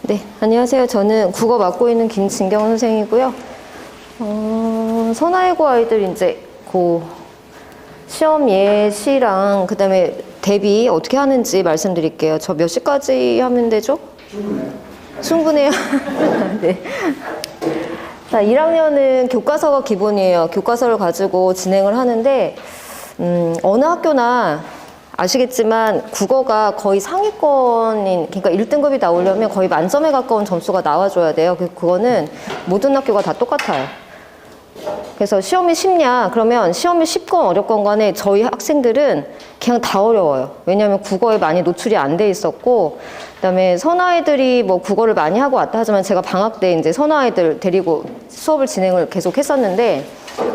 네, 안녕하세요. 저는 국어 맡고 있는 김진경 선생이고요. 선아이고 아이들 이제 시험 예시랑 그다음에 대비 어떻게 하는지 말씀드릴게요. 저 몇 시까지 하면 되죠? 충분해요. 네. 자, 1학년은 교과서가 기본이에요. 교과서를 가지고 진행을 하는데 어느 학교나 아시겠지만 국어가 거의 상위권인, 그러니까 1등급이 나오려면 거의 만점에 가까운 점수가 나와줘야 돼요. 그거는 모든 학교가 다 똑같아요. 그래서 시험이 쉽냐? 그러면 시험이 쉽건 어렵건 간에 저희 학생들은 그냥 다 어려워요. 왜냐하면 국어에 많이 노출이 안 돼 있었고, 그다음에 선아이들이 뭐 국어를 많이 하고 왔다 하지만 제가 방학 때 이제 선아이들 데리고 수업을 진행을 계속 했었는데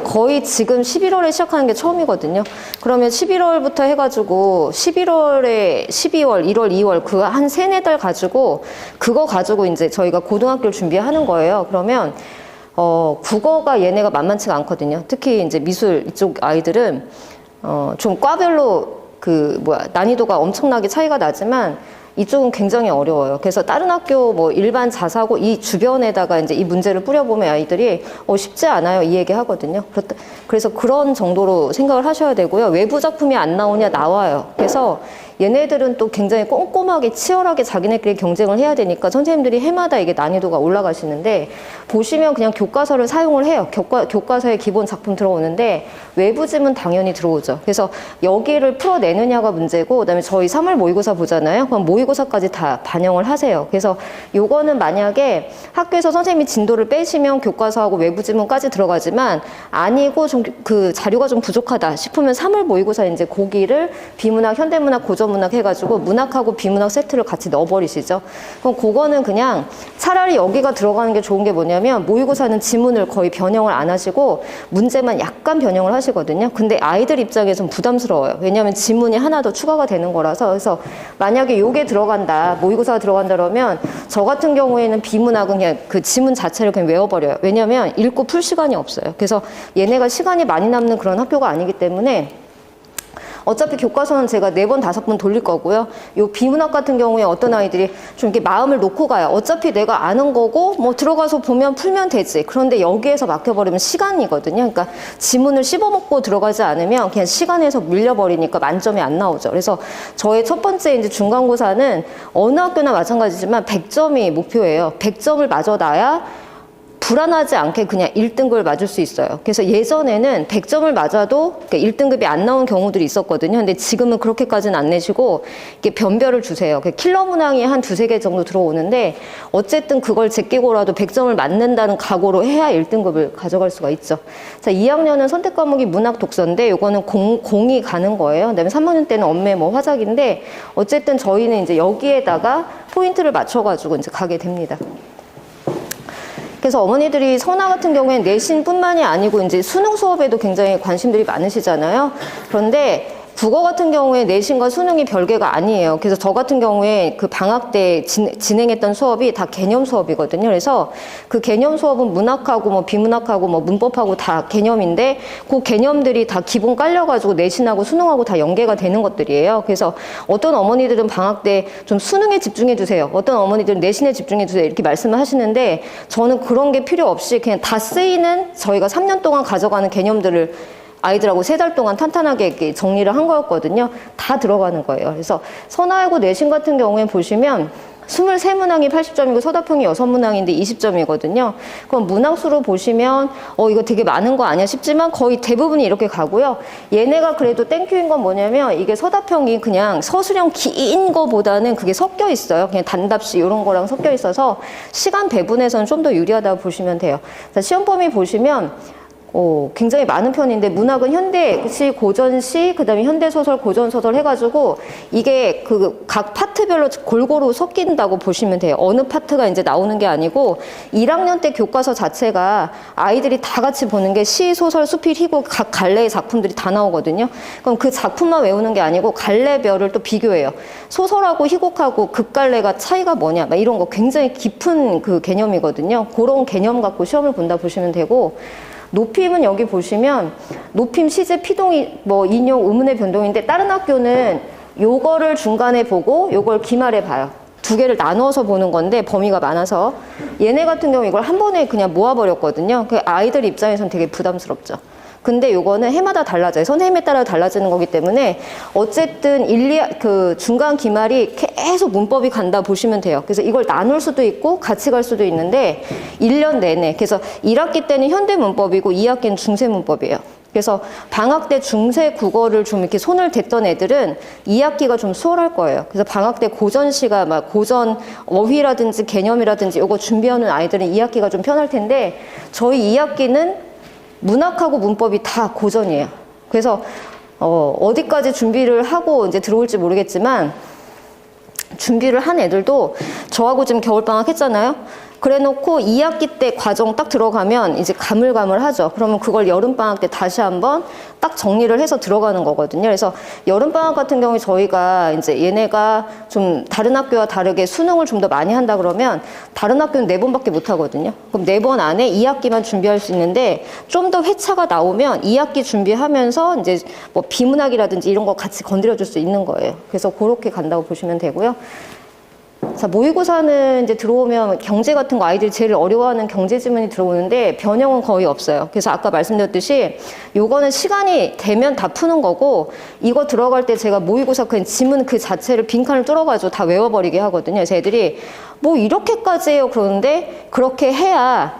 거의 지금 11월에 시작하는 게 처음이거든요. 그러면 11월부터 해가지고 11월에 12월, 1월, 2월 그 한 3-4달 가지고 그거 가지고 이제 저희가 고등학교를 준비하는 거예요. 그러면 국어가 얘네가 만만치가 않거든요. 특히 이제 미술 이쪽 아이들은 좀 과별로 난이도가 엄청나게 차이가 나지만 이쪽은 굉장히 어려워요. 그래서 다른 학교 뭐 일반 자사고 이 주변에다가 이제 이 문제를 뿌려보면 아이들이 쉽지 않아요. 이 얘기 하거든요. 그래서 그런 정도로 생각을 하셔야 되고요. 외부 작품이 안 나오냐? 나와요. 그래서 얘네들은 또 굉장히 꼼꼼하게 치열하게 자기네끼리 경쟁을 해야 되니까 선생님들이 해마다 이게 난이도가 올라가시는데 보시면 그냥 교과서를 사용을 해요. 교과서에 기본 작품 들어오는데 외부짐은 당연히 들어오죠. 그래서 여기를 풀어내느냐가 문제고 그다음에 저희 3월 모의고사 보잖아요. 그럼 모의고사까지 다 반영을 하세요. 그래서 요거는 만약에 학교에서 선생님이 진도를 빼시면 교과서하고 외부지문까지 들어가지만 아니고 좀 그 자료가 좀 부족하다 싶으면 3월 모의고사 이제 거기를 비문학, 현대문학, 고전문학 해가지고 문학하고 비문학 세트를 같이 넣어버리시죠. 그럼 그거는 그냥 차라리 여기가 들어가는 게 좋은 게 뭐냐면 모의고사는 지문을 거의 변형을 안 하시고 문제만 약간 변형을 하시거든요. 근데 아이들 입장에서는 부담스러워요. 왜냐하면 지문이 하나 더 추가가 되는 거라서. 그래서 만약에 요게 들어간다, 모의고사가 들어간다 그러면 저 같은 경우에는 비문학은 그냥 그 지문 자체를 그냥 외워버려요. 왜냐하면 읽고 풀 시간이 없어요. 그래서 얘네가 시간이 많이 남는 그런 학교가 아니기 때문에 어차피 교과서는 제가 4번, 5번 돌릴 거고요. 요 비문학 같은 경우에 어떤 아이들이 좀 이렇게 마음을 놓고 가요. 어차피 내가 아는 거고 뭐 들어가서 보면 풀면 되지. 그런데 여기에서 막혀버리면 시간이거든요. 그러니까 지문을 씹어먹고 들어가지 않으면 그냥 시간에서 밀려버리니까 만점이 안 나오죠. 그래서 저의 첫 번째 이제 중간고사는 어느 학교나 마찬가지지만 100점이 목표예요. 100점을 맞아놔야 불안하지 않게 그냥 1등급을 맞을 수 있어요. 그래서 예전에는 100점을 맞아도 1등급이 안 나온 경우들이 있었거든요. 근데 지금은 그렇게까지는 안 내시고 이렇게 변별을 주세요. 킬러 문항이 한 2-3개 정도 들어오는데 어쨌든 그걸 제끼고라도 100점을 맞는다는 각오로 해야 1등급을 가져갈 수가 있죠. 자, 2학년은 선택 과목이 문학 독서인데 요거는 공이 가는 거예요. 그다음에 3학년 때는 언매 뭐 화작인데 어쨌든 저희는 이제 여기에다가 포인트를 맞춰가지고 이제 가게 됩니다. 그래서 어머니들이 선아 같은 경우에는 내신뿐만이 아니고 이제 수능 수업에도 굉장히 관심들이 많으시잖아요. 그런데 국어 같은 경우에 내신과 수능이 별개가 아니에요. 그래서 저 같은 경우에 그 방학 때 진행했던 수업이 다 개념 수업이거든요. 그래서 그 개념 수업은 문학하고 뭐 비문학하고 뭐 문법하고 다 개념인데 그 개념들이 다 기본 깔려가지고 내신하고 수능하고 다 연계가 되는 것들이에요. 그래서 어떤 어머니들은 방학 때 좀 수능에 집중해 주세요. 어떤 어머니들은 내신에 집중해 주세요. 이렇게 말씀을 하시는데 저는 그런 게 필요 없이 그냥 다 쓰이는 저희가 3년 동안 가져가는 개념들을 아이들하고 3달 동안 탄탄하게 이렇게 정리를 한 거였거든요. 다 들어가는 거예요. 그래서 선아이고 내신 같은 경우에 보시면 23문항이 80점이고 서답형이 6문항인데 20점이거든요. 그럼 문항수로 보시면 이거 되게 많은 거 아니야 싶지만 거의 대부분이 이렇게 가고요. 얘네가 그래도 땡큐인 건 뭐냐면 이게 서답형이 그냥 서술형 긴 거보다는 그게 섞여 있어요. 그냥 단답시 이런 거랑 섞여 있어서 시간 배분에서는 좀 더 유리하다고 보시면 돼요. 자, 시험 범위 보시면 굉장히 많은 편인데 문학은 현대시, 고전시, 그다음에 현대소설, 고전소설 해가지고 이게 그 각 파트별로 골고루 섞인다고 보시면 돼요. 어느 파트가 이제 나오는 게 아니고 1학년 때 교과서 자체가 아이들이 다 같이 보는 게 시, 소설, 수필, 희곡 각 갈래의 작품들이 다 나오거든요. 그럼 그 작품만 외우는 게 아니고 갈래별을 또 비교해요. 소설하고 희곡하고 극갈래가 차이가 뭐냐 막 이런 거 굉장히 깊은 그 개념이거든요. 그런 개념 갖고 시험을 본다 보시면 되고 높임은 여기 보시면 높임, 시제, 피동이 뭐 인용, 의문의 변동인데 다른 학교는 요거를 중간에 보고 요걸 기말에 봐요. 두 개를 나누어서 보는 건데 범위가 많아서 얘네 같은 경우 이걸 한 번에 그냥 모아버렸거든요. 그 아이들 입장에서는 되게 부담스럽죠. 근데 요거는 해마다 달라져요. 선생님에 따라 달라지는 거기 때문에 어쨌든 그 중간 기말이 계속 문법이 간다 보시면 돼요. 그래서 이걸 나눌 수도 있고 같이 갈 수도 있는데 1년 내내. 그래서 1학기 때는 현대 문법이고 2학기는 중세 문법이에요. 그래서 방학 때 중세 국어를 좀 이렇게 손을 댔던 애들은 2학기가 좀 수월할 거예요. 그래서 방학 때 고전시가 막 고전 어휘라든지 개념이라든지 요거 준비하는 아이들은 2학기가 좀 편할 텐데 저희 2학기는 문학하고 문법이 다 고전이에요. 그래서 어디까지 준비를 하고 이제 들어올지 모르겠지만 준비를 한 애들도 저하고 지금 겨울방학 했잖아요. 그래 놓고 2학기 때 과정 딱 들어가면 이제 가물가물하죠. 그러면 그걸 여름방학 때 다시 한번 딱 정리를 해서 들어가는 거거든요. 그래서 여름방학 같은 경우에 저희가 이제 얘네가 좀 다른 학교와 다르게 수능을 좀 더 많이 한다 그러면 다른 학교는 4번밖에 못 하거든요. 그럼 4번 안에 2학기만 준비할 수 있는데 좀 더 회차가 나오면 2학기 준비하면서 이제 뭐 비문학이라든지 이런 거 같이 건드려 줄 수 있는 거예요. 그래서 그렇게 간다고 보시면 되고요. 자, 모의고사는 이제 들어오면 경제 같은 거 아이들이 제일 어려워하는 경제 지문이 들어오는데 변형은 거의 없어요. 그래서 아까 말씀드렸듯이 요거는 시간이 되면 다 푸는 거고 이거 들어갈 때 제가 모의고사 그냥 지문 그 자체를 빈칸을 뚫어가지고 다 외워버리게 하거든요. 그래서 애들이 뭐 이렇게까지 해요 그러는데 그렇게 해야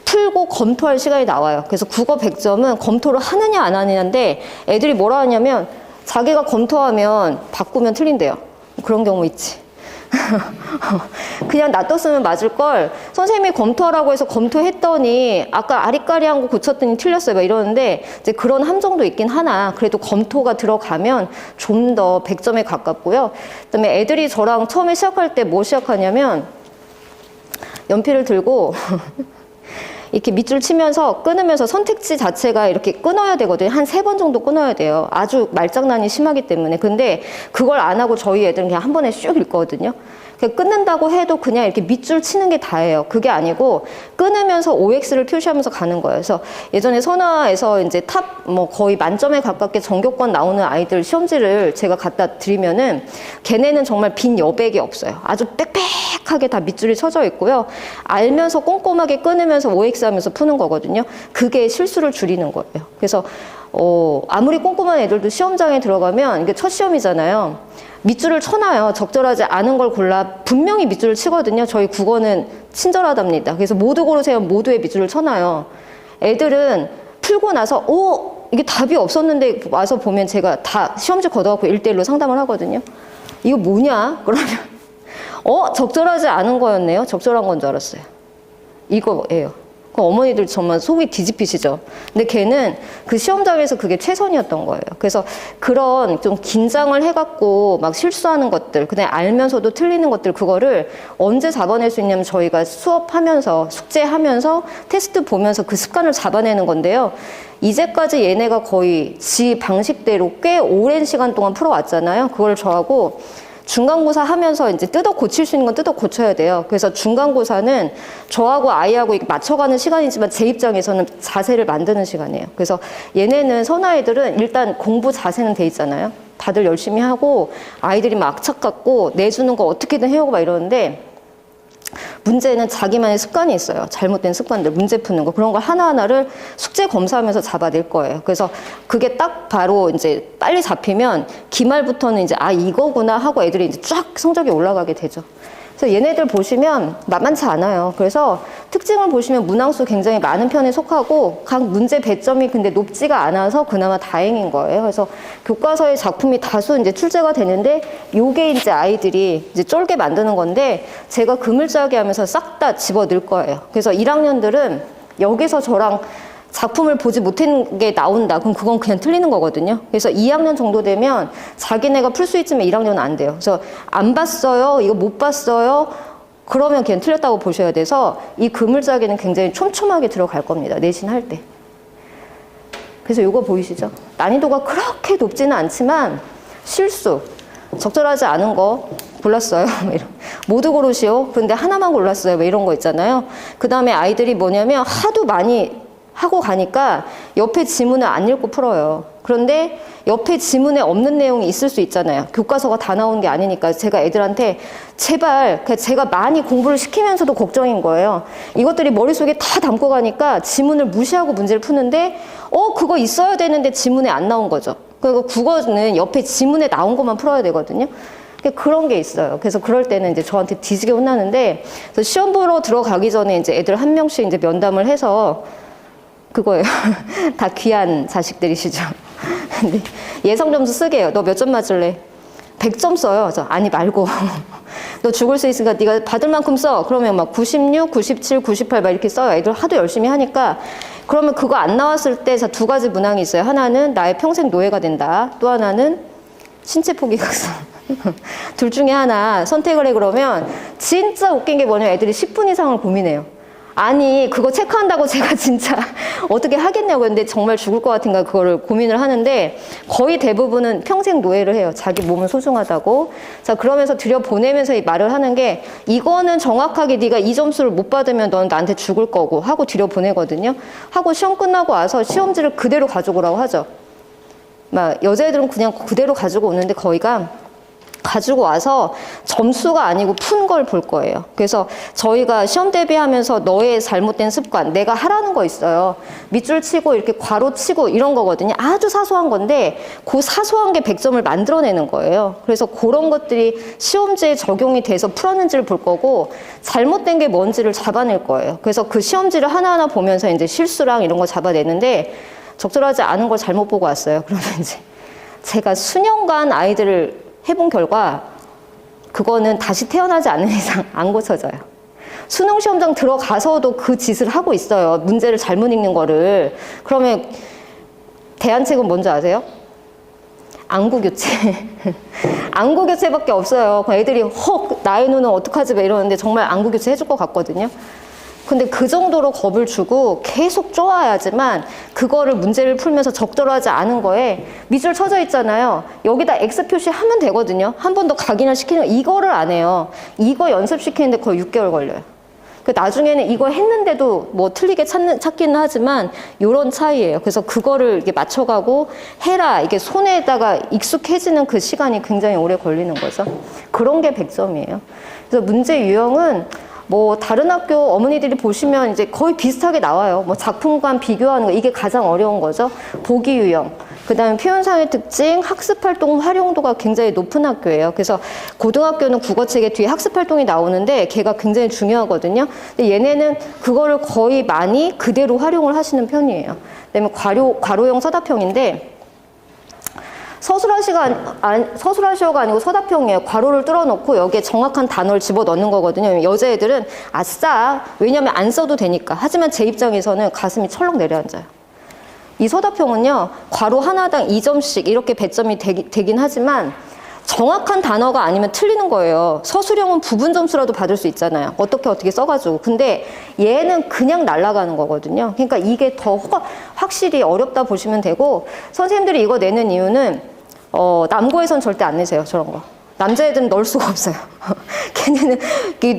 풀고 검토할 시간이 나와요. 그래서 국어 100점은 검토를 하느냐 안 하느냐인데 애들이 뭐라 하냐면 자기가 검토하면 바꾸면 틀린대요. 그런 경우 있지. 그냥 놔뒀으면 맞을 걸 선생님이 검토하라고 해서 검토했더니 아까 아리까리한 거 고쳤더니 틀렸어요 막 이러는데 이제 그런 함정도 있긴 하나 그래도 검토가 들어가면 좀 더 100점에 가깝고요. 그다음에 애들이 저랑 처음에 시작할 때 뭐 시작하냐면 연필을 들고 이렇게 밑줄 치면서 끊으면서 선택지 자체가 이렇게 끊어야 되거든요. 한 3번 정도 끊어야 돼요. 아주 말장난이 심하기 때문에. 근데 그걸 안 하고 저희 애들은 그냥 한 번에 슉 읽거든요. 끊는다고 해도 그냥 이렇게 밑줄 치는 게 다예요. 그게 아니고 끊으면서 OX를 표시하면서 가는 거예요. 그래서 예전에 선화에서 이제 탑 뭐 거의 만점에 가깝게 전교권 나오는 아이들 시험지를 제가 갖다 드리면은 걔네는 정말 빈 여백이 없어요. 아주 빽빽하게 다 밑줄이 쳐져 있고요. 알면서 꼼꼼하게 끊으면서 OX 하면서 푸는 거거든요. 그게 실수를 줄이는 거예요. 그래서 아무리 꼼꼼한 애들도 시험장에 들어가면 이게 첫 시험이잖아요. 밑줄을 쳐놔요. 적절하지 않은 걸 골라 분명히 밑줄을 치거든요. 저희 국어는 친절하답니다. 그래서 모두 고르세요. 모두의 밑줄을 쳐놔요. 애들은 풀고 나서 이게 답이 없었는데 와서 보면 제가 다 시험지 걷어갖고 1대1로 상담을 하거든요. 이거 뭐냐? 그러면 적절하지 않은 거였네요. 적절한 건 줄 알았어요. 이거예요. 그 어머니들 정말 속이 뒤집히시죠. 근데 걔는 그 시험장에서 그게 최선이었던 거예요. 그래서 그런 좀 긴장을 해갖고 막 실수하는 것들, 그다음에 알면서도 틀리는 것들, 그거를 언제 잡아낼 수 있냐면 저희가 수업하면서, 숙제하면서, 테스트 보면서 그 습관을 잡아내는 건데요. 이제까지 얘네가 거의 지 방식대로 꽤 오랜 시간 동안 풀어왔잖아요. 그걸 저하고 중간고사 하면서 이제 뜯어 고칠 수 있는 건 뜯어 고쳐야 돼요. 그래서 중간고사는 저하고 아이하고 맞춰가는 시간이지만 제 입장에서는 자세를 만드는 시간이에요. 그래서 얘네는 선아이들은 일단 공부 자세는 돼 있잖아요. 다들 열심히 하고 아이들이 막 악착 같고 내주는 거 어떻게든 해오고 막 이러는데 문제는 자기만의 습관이 있어요. 잘못된 습관들, 문제 푸는 거. 그런 거 하나하나를 숙제 검사하면서 잡아낼 거예요. 그래서 그게 딱 바로 이제 빨리 잡히면 기말부터는 이제 이거구나 하고 애들이 이제 쫙 성적이 올라가게 되죠. 그래서 얘네들 보시면 만만치 않아요. 그래서 특징을 보시면 문항수 굉장히 많은 편에 속하고 각 문제 배점이 근데 높지가 않아서 그나마 다행인 거예요. 그래서 교과서의 작품이 다수 이제 출제가 되는데 요게 이제 아이들이 이제 쫄게 만드는 건데 제가 그물짜기 하면서 싹 다 집어 넣을 거예요. 그래서 1학년들은 여기서 저랑 작품을 보지 못한 게 나온다. 그럼 그건 그냥 틀리는 거거든요. 그래서 2학년 정도 되면 자기네가 풀 수 있지만 1학년은 안 돼요. 그래서 안 봤어요. 이거 못 봤어요. 그러면 그냥 틀렸다고 보셔야 돼서 이 그물짜기는 굉장히 촘촘하게 들어갈 겁니다. 내신 할 때. 그래서 이거 보이시죠? 난이도가 그렇게 높지는 않지만 실수, 적절하지 않은 거 골랐어요. 모두 고르시오. 근데 하나만 골랐어요. 뭐 이런 거 있잖아요. 그 다음에 아이들이 뭐냐면 하도 많이 하고 가니까 옆에 지문을 안 읽고 풀어요. 그런데 옆에 지문에 없는 내용이 있을 수 있잖아요. 교과서가 다 나오는 게 아니니까 제가 애들한테 제발, 제가 많이 공부를 시키면서도 걱정인 거예요. 이것들이 머릿속에 다 담고 가니까 지문을 무시하고 문제를 푸는데 그거 있어야 되는데 지문에 안 나온 거죠. 그리고 국어는 옆에 지문에 나온 것만 풀어야 되거든요. 그런 게 있어요. 그래서 그럴 때는 이제 저한테 뒤지게 혼나는데, 그래서 시험 보러 들어가기 전에 이제 애들 한 명씩 이제 면담을 해서 그거예요. 다 귀한 자식들이시죠. 근데 예상 점수 쓰게 해요. 너 몇 점 맞을래? 100점 써요. 그래서 아니 말고 너 죽을 수 있으니까 네가 받을 만큼 써. 그러면 막 96, 97, 98 막 이렇게 써요. 애들 하도 열심히 하니까. 그러면 그거 안 나왔을 때 두 가지 문항이 있어요. 하나는 나의 평생 노예가 된다. 또 하나는 신체 포기각성. 둘 중에 하나 선택을 해. 그러면 진짜 웃긴 게 뭐냐면 애들이 10분 이상을 고민해요. 아니 그거 체크한다고 제가 진짜 어떻게 하겠냐고. 근데 정말 죽을 것 같은가 그거를 고민을 하는데, 거의 대부분은 평생 노예를 해요. 자기 몸은 소중하다고. 자, 그러면서 들여보내면서 이 말을 하는 게, 이거는 정확하게 네가 이 점수를 못 받으면 넌 나한테 죽을 거고 하고 들여보내거든요. 하고 시험 끝나고 와서 시험지를 그대로 가지고 오라고 하죠. 막 여자애들은 그냥 그대로 가지고 오는데 거의가 가지고 와서 점수가 아니고 푼 걸 볼 거예요. 그래서 저희가 시험 대비하면서 너의 잘못된 습관, 내가 하라는 거 있어요. 밑줄 치고 이렇게 괄호 치고 이런 거거든요. 아주 사소한 건데 그 사소한 게 100점을 만들어내는 거예요. 그래서 그런 것들이 시험지에 적용이 돼서 풀었는지를 볼 거고, 잘못된 게 뭔지를 잡아낼 거예요. 그래서 그 시험지를 하나하나 보면서 이제 실수랑 이런 거 잡아내는데, 적절하지 않은 걸 잘못 보고 왔어요. 그러면 이제 제가 수년간 아이들을 해본 결과 그거는 다시 태어나지 않는 이상 안 고쳐져요. 수능 시험장 들어가서도 그 짓을 하고 있어요. 문제를 잘못 읽는 거를. 그러면 대안책은 뭔지 아세요? 안구교체. 안구교체밖에 없어요. 애들이 나의 눈은 어떡하지 막 이러는데 정말 안구교체 해줄 것 같거든요. 근데 그 정도로 겁을 주고 계속 쪼아야지만 그거를 문제를 풀면서 적절하지 않은 거에 밑줄 쳐져 있잖아요. 여기다 X 표시하면 되거든요. 한 번 더 각인을 시키는, 이거를 안 해요. 이거 연습시키는데 거의 6개월 걸려요. 그 나중에는 이거 했는데도 뭐 틀리게 찾기는 하지만 요런 차이예요. 그래서 그거를 이렇게 맞춰가고 해라, 이게 손에다가 익숙해지는 그 시간이 굉장히 오래 걸리는 거죠. 그런 게 100점이에요. 그래서 문제 유형은 뭐 다른 학교 어머니들이 보시면 이제 거의 비슷하게 나와요. 뭐 작품과 비교하는 거, 이게 가장 어려운 거죠. 보기 유형. 그다음에 표현상의 특징, 학습활동 활용도가 굉장히 높은 학교예요. 그래서 고등학교는 국어책에 뒤에 학습활동이 나오는데 걔가 굉장히 중요하거든요. 근데 얘네는 그거를 거의 많이 그대로 활용을 하시는 편이에요. 그다음에 괄호형 서답형인데, 서술하시오가 아니고 서답형이에요. 괄호를 뚫어놓고 여기에 정확한 단어를 집어넣는 거거든요. 여자애들은 아싸, 왜냐면 안 써도 되니까. 하지만 제 입장에서는 가슴이 철렁 내려앉아요. 이 서답형은요, 괄호 하나당 2점씩 이렇게 배점이 되긴 하지만 정확한 단어가 아니면 틀리는 거예요. 서술형은 부분 점수라도 받을 수 있잖아요. 어떻게 써가지고. 근데 얘는 그냥 날아가는 거거든요. 그러니까 이게 더 확실히 어렵다 보시면 되고, 선생님들이 이거 내는 이유는 남고에선 절대 안 내세요. 저런 거. 남자애들은 넣을 수가 없어요. 걔네는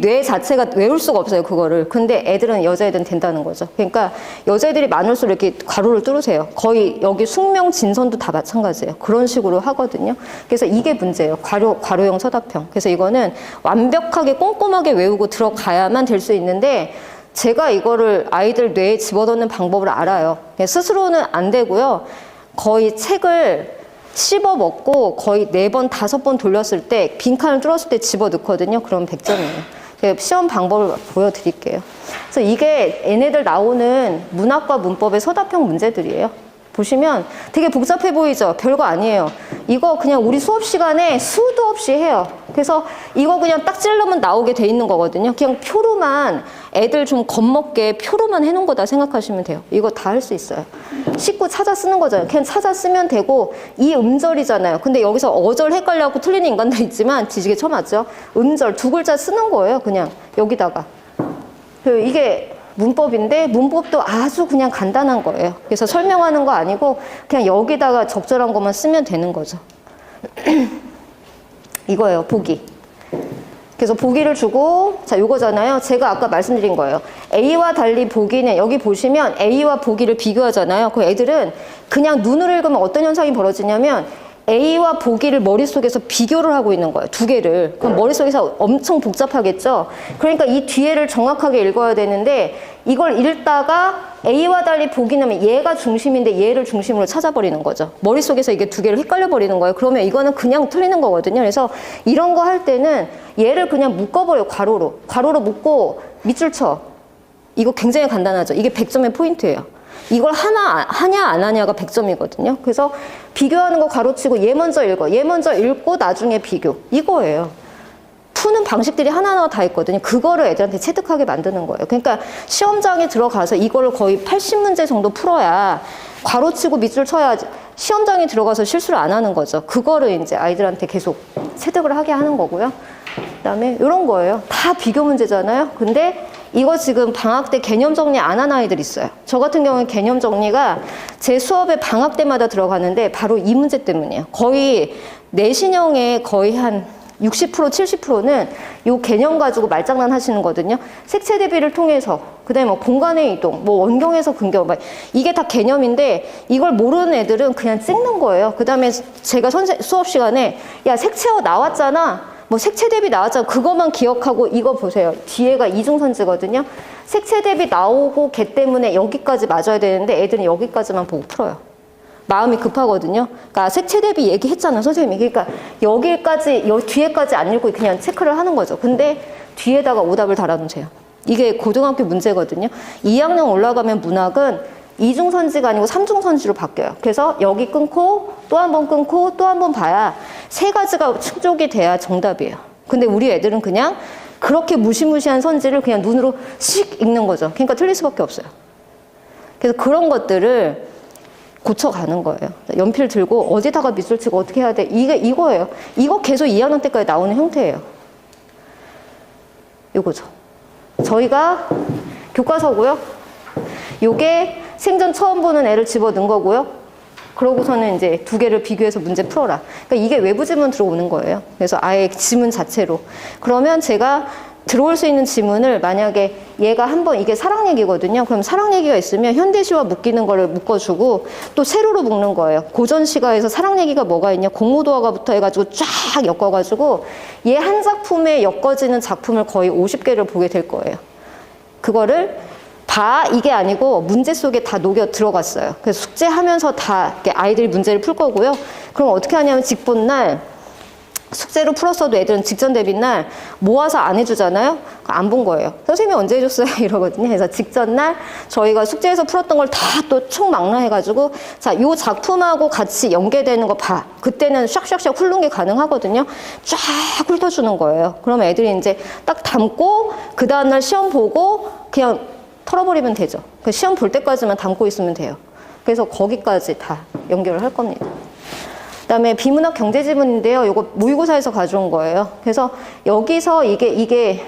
뇌 자체가 외울 수가 없어요, 그거를. 근데 여자애들은 된다는 거죠. 그러니까 여자애들이 많을수록 이렇게 괄호를 뚫으세요. 거의 여기 숙명 진선도 다 마찬가지예요. 그런 식으로 하거든요. 그래서 이게 문제예요. 괄호형 서답형. 그래서 이거는 완벽하게 꼼꼼하게 외우고 들어가야만 될 수 있는데, 제가 이거를 아이들 뇌에 집어넣는 방법을 알아요. 스스로는 안 되고요. 거의 책을 씹어 먹고 거의 4번, 5번 돌렸을 때, 빈칸을 뚫었을 때 집어 넣거든요. 그럼 100점이에요. 시험 방법을 보여드릴게요. 그래서 이게 얘네들 나오는 문학과 문법의 서답형 문제들이에요. 보시면 되게 복잡해 보이죠? 별거 아니에요. 이거 그냥 우리 수업 시간에 수도 없이 해요. 그래서 이거 그냥 딱 찌르면 나오게 돼 있는 거거든요. 그냥 표로만, 애들 좀 겁먹게 표로만 해놓은 거다 생각하시면 돼요. 이거 다 할 수 있어요. 식구 찾아 쓰는 거잖아요. 그냥 찾아 쓰면 되고, 이 음절이잖아요. 근데 여기서 어절 헷갈려갖고 틀리는 인간들 있지만 뒤지게 쳐맞죠? 음절 2글자 쓰는 거예요. 그냥 여기다가. 이게 문법인데, 문법도 아주 그냥 간단한 거예요. 그래서 설명하는 거 아니고 그냥 여기다가 적절한 것만 쓰면 되는 거죠. 이거예요, 보기. 그래서 보기를 주고, 자, 요거잖아요. 제가 아까 말씀드린 거예요. A와 달리 보기는, 여기 보시면 A와 보기를 비교하잖아요. 그 애들은 그냥 눈으로 읽으면 어떤 현상이 벌어지냐면 A와 보기를 머릿속에서 비교를 하고 있는 거예요. 두 개를. 그럼 머릿속에서 엄청 복잡하겠죠? 그러니까 이 뒤에를 정확하게 읽어야 되는데 이걸 읽다가 A와 달리 보기는 얘가 중심인데 얘를 중심으로 찾아버리는 거죠. 머릿속에서 이게 두 개를 헷갈려 버리는 거예요. 그러면 이거는 그냥 틀리는 거거든요. 그래서 이런 거 할 때는 얘를 그냥 묶어버려요. 괄호로. 괄호로 묶고 밑줄 쳐. 이거 굉장히 간단하죠. 이게 100점의 포인트예요. 이걸 하냐 안 하냐가 100점이거든요. 그래서 비교하는 거 가로치고 얘 먼저 읽어. 얘 먼저 읽고 나중에 비교. 이거예요. 푸는 방식들이 하나하나 다 있거든요. 그거를 애들한테 체득하게 만드는 거예요. 그러니까 시험장에 들어가서 이거를 거의 80문제 정도 풀어야 괄호치고 밑줄 쳐야 시험장에 들어가서 실수를 안 하는 거죠. 그거를 이제 아이들한테 계속 체득을 하게 하는 거고요. 그다음에 이런 거예요. 다 비교 문제잖아요. 근데 이거 지금 방학 때 개념 정리 안 한 아이들 있어요. 저 같은 경우는 개념 정리가 제 수업에 방학 때마다 들어가는데 바로 이 문제 때문이에요. 거의 내신형의 거의 한 60%, 70%는 이 개념 가지고 말장난 하시는 거거든요. 색채 대비를 통해서, 그 다음에 뭐 공간의 이동, 뭐 원경에서 근경, 이게 다 개념인데 이걸 모르는 애들은 그냥 찍는 거예요. 그 다음에 제가 수업 시간에 야, 색채어 나왔잖아. 뭐 색채 대비 나왔잖아. 그것만 기억하고 이거 보세요. 뒤에가 이중선지거든요. 색채 대비 나오고 걔 때문에 여기까지 맞아야 되는데 애들은 여기까지만 보고 풀어요. 마음이 급하거든요. 그러니까 색채 대비 얘기했잖아, 선생님이. 그러니까 여기까지, 뒤에까지 안 읽고 그냥 체크를 하는 거죠. 근데 뒤에다가 오답을 달아놓으세요. 이게 고등학교 문제거든요. 2학년 올라가면 문학은 이중선지가 아니고 삼중선지로 바뀌어요. 그래서 여기 끊고 또 한 번 끊고 또 한 번 봐야 세 가지가 충족이 돼야 정답이에요. 근데 우리 애들은 그냥 그렇게 무시무시한 선지를 그냥 눈으로 씩 읽는 거죠. 그러니까 틀릴 수밖에 없어요. 그래서 그런 것들을 고쳐가는 거예요. 연필 들고 어디다가 밑줄 치고 어떻게 해야 돼? 이거예요. 이거 계속 2학년 때까지 나오는 형태예요. 이거죠. 저희가 교과서고요. 요게 생전 처음 보는 애를 집어넣은 거고요. 그러고서는 이제 두 개를 비교해서 문제 풀어라. 그러니까 이게 외부 지문 들어오는 거예요. 그래서 아예 지문 자체로. 그러면 제가 들어올 수 있는 지문을 만약에 얘가 한번 이게 사랑 얘기거든요. 그럼 사랑 얘기가 있으면 현대시와 묶이는 거를 묶어주고 또 세로로 묶는 거예요. 고전시가에서 사랑 얘기가 뭐가 있냐. 공무도화가부터 해가지고 쫙 엮어가지고 얘 한 작품에 엮어지는 작품을 거의 50개를 보게 될 거예요. 그거를 이게 아니고 문제 속에 다 녹여 들어갔어요. 그래서 숙제하면서 다 아이들이 문제를 풀 거고요. 그럼 어떻게 하냐면 직본날 숙제로 풀었어도 애들은 직전 대비 날 모아서 안 해주잖아요. 안 본 거예요. 선생님이 언제 해줬어요? 이러거든요. 그래서 직전 날 저희가 숙제에서 풀었던 걸 다 또 총망라해가지고 자, 요 작품하고 같이 연계되는 거 봐. 그때는 샥샥샥 훑는 게 가능하거든요. 쫙 훑어주는 거예요. 그러면 애들이 이제 딱 담고 그 다음날 시험 보고 그냥 털어버리면 되죠. 시험 볼 때까지만 담고 있으면 돼요. 그래서 거기까지 다 연결을 할 겁니다. 그다음에 비문학 경제지문인데요. 이거 모의고사에서 가져온 거예요. 그래서 여기서 이게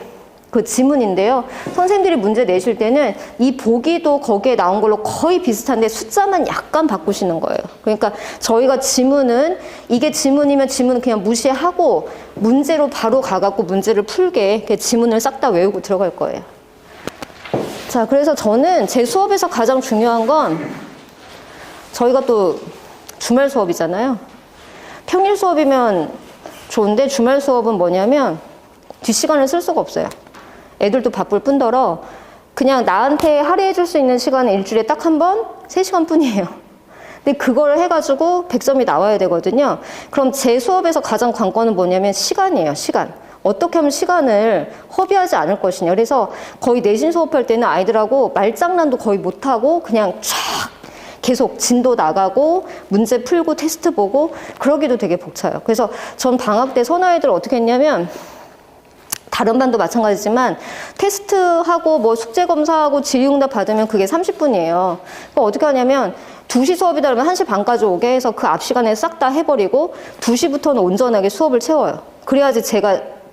그 지문인데요. 선생님들이 문제 내실 때는 이 보기도 거기에 나온 걸로 거의 비슷한데 숫자만 약간 바꾸시는 거예요. 그러니까 저희가 지문은 이게 지문이면 지문은 그냥 무시하고 문제로 바로 가갖고 문제를 풀게 지문을 싹 다 외우고 들어갈 거예요. 자, 그래서 저는 제 수업에서 가장 중요한 건 저희가 또 주말 수업이잖아요. 평일 수업이면 좋은데 주말 수업은 뭐냐면 뒷시간을 쓸 수가 없어요. 애들도 바쁠 뿐더러 그냥 나한테 할애해 줄 수 있는 시간은 일주일에 딱 한 번, 3시간 뿐이에요. 근데 그거를 해가지고 100점이 나와야 되거든요. 그럼 제 수업에서 가장 관건은 뭐냐면 시간이에요, 시간. 어떻게 하면 시간을 허비하지 않을 것이냐. 그래서 거의 내신 수업할 때는 아이들하고 말장난도 거의 못하고 그냥 쫙 계속 진도 나가고 문제 풀고 테스트 보고 그러기도 되게 벅차요. 그래서 전 방학 때 선아이들 어떻게 했냐면 다른 반도 마찬가지지만 테스트하고 뭐 숙제 검사하고 질의응답 받으면 그게 30분이에요. 그러니까 어떻게 하냐면 2시 수업이다 그러면 1시 반까지 오게 해서 그 앞 시간에 싹 다 해버리고 2시부터는 온전하게 수업을 채워요. 그래야지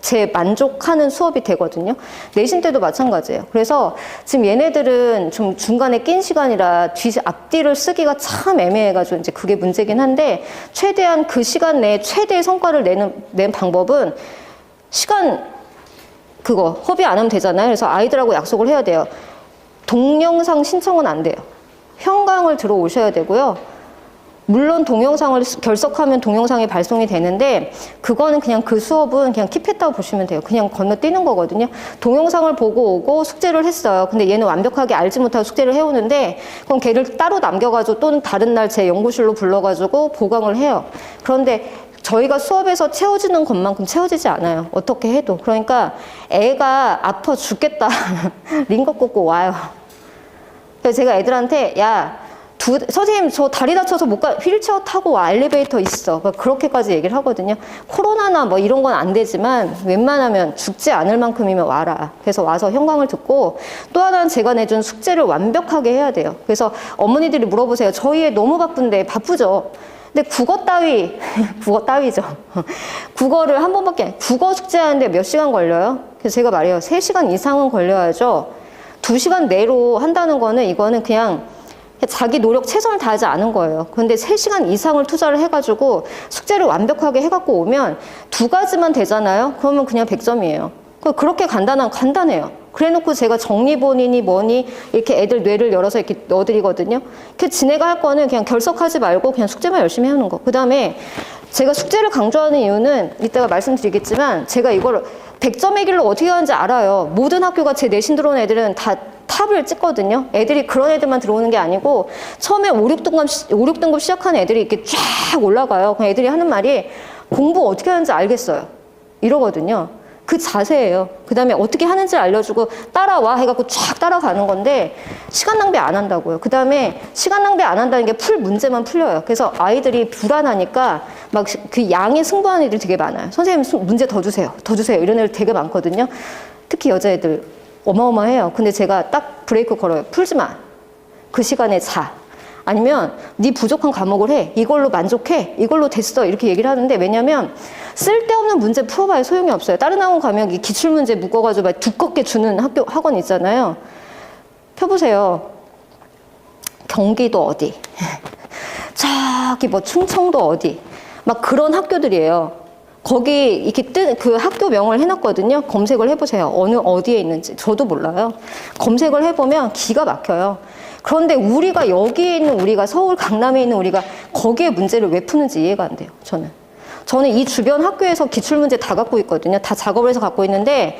제 만족하는 수업이 되거든요. 내신 때도 마찬가지예요. 그래서 지금 얘네들은 좀 중간에 낀 시간이라 앞뒤를 쓰기가 참 애매해가지고 이제 그게 문제긴 한데 최대한 그 시간 내에 최대의 성과를 낸 방법은 시간 그거 허비 안 하면 되잖아요. 그래서 아이들하고 약속을 해야 돼요. 동영상 신청은 안 돼요. 현강을 들어오셔야 되고요. 물론 동영상을 결석하면 동영상이 발송이 되는데 그거는 그냥 그 수업은 그냥 킵했다고 보시면 돼요. 그냥 건너뛰는 거거든요. 동영상을 보고 오고 숙제를 했어요. 근데 얘는 완벽하게 알지 못하고 숙제를 해오는데 그럼 걔를 따로 남겨가지고 또는 다른 날 제 연구실로 불러가지고 보강을 해요. 그런데 저희가 수업에서 채워지는 것만큼 채워지지 않아요. 어떻게 해도. 그러니까 애가 아파 죽겠다. 링거 꽂고 와요. 그래서 제가 애들한테 야 선생님 저 다리 다쳐서 못 가, 휠체어 타고 와, 엘리베이터 있어. 그렇게까지 얘기를 하거든요. 코로나나 뭐 이런 건 안 되지만 웬만하면 죽지 않을 만큼이면 와라. 그래서 와서 현강을 듣고 또 하나는 제가 내준 숙제를 완벽하게 해야 돼요. 그래서 어머니들이 물어보세요. 저희 애 너무 바쁜데 바쁘죠. 근데 국어 따위, 국어 따위죠. 국어를 한 번밖에, 국어 숙제하는데 몇 시간 걸려요? 그래서 제가 말해요. 3시간 이상은 걸려야죠. 2시간 내로 한다는 거는 이거는 그냥 자기 노력 최선을 다하지 않은 거예요. 그런데 3시간 이상을 투자를 해가지고 숙제를 완벽하게 해갖고 오면 2가지만 되잖아요. 그러면 그냥 100점이에요. 그렇게 간단해요. 그래놓고 제가 정리본이니 뭐니 이렇게 애들 뇌를 열어서 이렇게 넣어드리거든요. 그 지네가 할 거는 그냥 결석하지 말고 그냥 숙제만 열심히 해오는 거. 그 다음에 제가 숙제를 강조하는 이유는 이따가 말씀드리겠지만 제가 이걸 100점의 길로 어떻게 하는지 알아요. 모든 학교가 제 내신 들어온 애들은 다 탑을 찍거든요. 애들이 그런 애들만 들어오는 게 아니고 처음에 5, 6등급 시작하는 애들이 이렇게 쫙 올라가요. 그럼 애들이 하는 말이 공부 어떻게 하는지 알겠어요. 이러거든요. 그 자세예요. 그 다음에 어떻게 하는지 알려주고 따라와 해갖고 쫙 따라가는 건데 시간 낭비 안 한다고요. 그 다음에 시간 낭비 안 한다는 게 풀 문제만 풀려요. 그래서 아이들이 불안하니까 막 그 양에 승부하는 애들이 되게 많아요. 선생님 문제 더 주세요. 더 주세요. 이런 애들 되게 많거든요. 특히 여자애들 어마어마해요. 근데 제가 딱 브레이크 걸어요. 풀지 마. 그 시간에 자. 아니면 네 부족한 과목을 해. 이걸로 만족해. 이걸로 됐어. 이렇게 얘기를 하는데 왜냐면 쓸데없는 문제 풀어봐야 소용이 없어요. 다른 학원 가면 이 기출문제 묶어가지고 막 두껍게 주는 학원 있잖아요. 펴보세요. 경기도 어디. 저기 뭐 충청도 어디. 막 그런 학교들이에요. 거기 이렇게 뜬 그 학교명을 해놨거든요. 검색을 해보세요. 어디에 있는지. 저도 몰라요. 검색을 해보면 기가 막혀요. 그런데 우리가 여기에 있는 우리가 서울 강남에 있는 우리가 거기에 문제를 왜 푸는지 이해가 안 돼요. 저는 이 주변 학교에서 기출문제 다 갖고 있거든요. 다 작업을 해서 갖고 있는데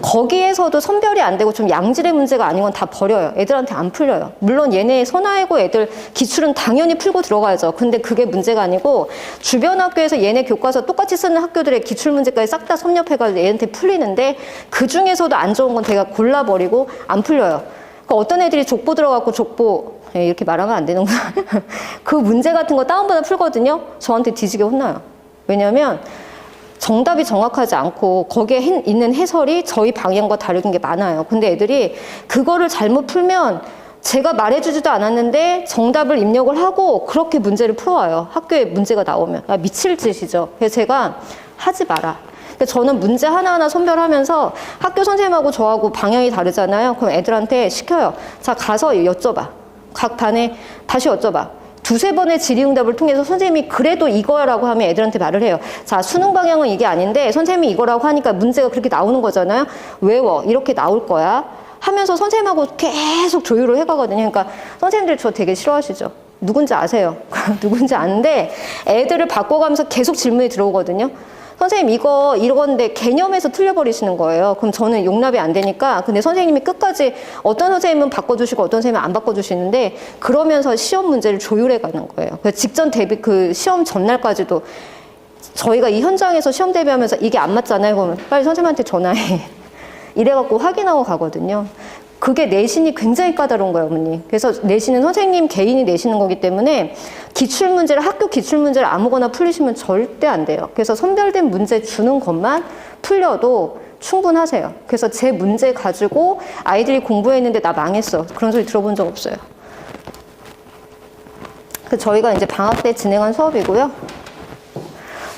거기에서도 선별이 안 되고 좀 양질의 문제가 아닌 건 다 버려요. 애들한테 안 풀려요. 물론 얘네 선아이고 애들 기출은 당연히 풀고 들어가야죠. 근데 그게 문제가 아니고 주변 학교에서 얘네 교과서 똑같이 쓰는 학교들의 기출문제까지 싹 다 섭렵해가지고 얘한테 풀리는데 그중에서도 안 좋은 건 제가 골라버리고 안 풀려요. 그러니까 어떤 애들이 족보 들어갖고 족보 이렇게 말하면 안 되는구나. 그 문제 같은 거 다운받아 풀거든요. 저한테 뒤지게 혼나요. 왜냐면 정답이 정확하지 않고 거기에 있는 해설이 저희 방향과 다른 게 많아요. 근데 애들이 그거를 잘못 풀면 제가 말해주지도 않았는데 정답을 입력을 하고 그렇게 문제를 풀어와요. 학교에 문제가 나오면. 아, 미칠 짓이죠. 그래서 제가 하지 마라. 저는 문제 하나하나 선별하면서 학교 선생님하고 저하고 방향이 다르잖아요. 그럼 애들한테 시켜요. 자, 가서 여쭤봐. 각 반에 다시 여쭤봐. 2-3번의 질의응답을 통해서 선생님이 그래도 이거야라고 하면 애들한테 말을 해요. 자, 수능 방향은 이게 아닌데 선생님이 이거라고 하니까 문제가 그렇게 나오는 거잖아요. 외워. 이렇게 나올 거야. 하면서 선생님하고 계속 조율을 해가거든요. 그러니까 선생님들 저 되게 싫어하시죠. 누군지 아세요. 누군지 아는데 애들을 바꿔가면서 계속 질문이 들어오거든요. 선생님 이건데 개념에서 틀려버리시는 거예요. 그럼 저는 용납이 안 되니까. 근데 선생님이 끝까지 어떤 선생님은 바꿔주시고 어떤 선생님은 안 바꿔주시는데 그러면서 시험 문제를 조율해 가는 거예요. 그래서 직전 대비 그 시험 전날까지도 저희가 이 현장에서 시험 대비하면서 이게 안 맞잖아요. 그러면 빨리 선생님한테 전화해. 이래갖고 확인하고 가거든요. 그게 내신이 굉장히 까다로운 거예요, 어머니. 그래서 내신은 선생님 개인이 내시는 거기 때문에 학교 기출문제를 아무거나 풀리시면 절대 안 돼요. 그래서 선별된 문제 주는 것만 풀려도 충분하세요. 그래서 제 문제 가지고 아이들이 공부했는데 나 망했어. 그런 소리 들어본 적 없어요. 저희가 이제 방학 때 진행한 수업이고요.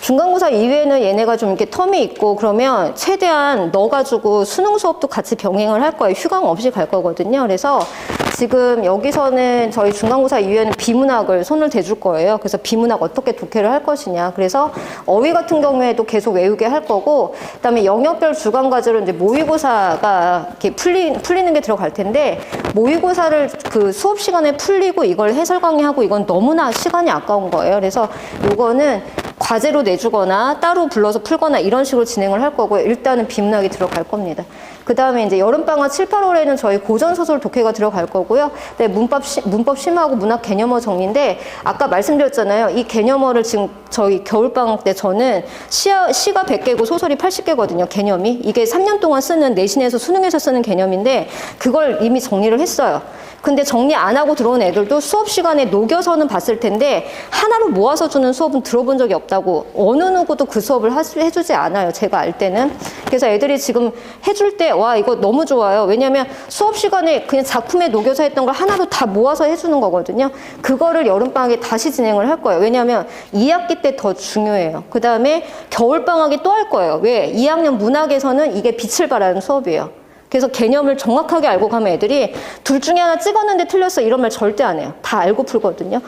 중간고사 이후에는 얘네가 좀 이렇게 텀이 있고 그러면 최대한 넣어가지고 수능 수업도 같이 병행을 할 거예요. 휴강 없이 갈 거거든요. 그래서 지금 여기서는 저희 중간고사 이후에는 비문학을 손을 대줄 거예요. 그래서 비문학 어떻게 독해를 할 것이냐. 그래서 어휘 같은 경우에도 계속 외우게 할 거고, 그다음에 영역별 주간 과제로 이제 모의고사가 이렇게 풀리는 게 들어갈 텐데, 모의고사를 그 수업 시간에 풀리고 이걸 해설 강의하고 이건 너무나 시간이 아까운 거예요. 그래서 요거는 과제로 내주거나 따로 불러서 풀거나 이런 식으로 진행을 할 거고요. 일단은 비문학이 들어갈 겁니다. 그 다음에 이제 여름방학 7, 8월에는 저희 고전소설 독해가 들어갈 거고요. 네, 문법 심화하고 문학 개념어 정리인데, 아까 말씀드렸잖아요. 이 개념어를 지금 저희 겨울방학 때 저는 시가 100개고 소설이 80개거든요. 개념이. 이게 3년 동안 쓰는 내신에서 수능에서 쓰는 개념인데, 그걸 이미 정리를 했어요. 근데 정리 안 하고 들어온 애들도 수업 시간에 녹여서는 봤을 텐데 하나로 모아서 주는 수업은 들어본 적이 없다고. 어느 누구도 그 수업을 해주지 않아요. 제가 알 때는. 그래서 애들이 지금 해줄 때 와 이거 너무 좋아요. 왜냐면 수업 시간에 그냥 작품에 녹여서 했던 걸 하나로 다 모아서 해주는 거거든요. 그거를 여름방학에 다시 진행을 할 거예요. 왜냐면 2학기 때 더 중요해요. 그 다음에 겨울방학에 또 할 거예요. 왜? 2학년 문학에서는 이게 빛을 발하는 수업이에요. 그래서 개념을 정확하게 알고 가면 애들이 둘 중에 하나 찍었는데 틀렸어 이런 말 절대 안 해요. 다 알고 풀거든요.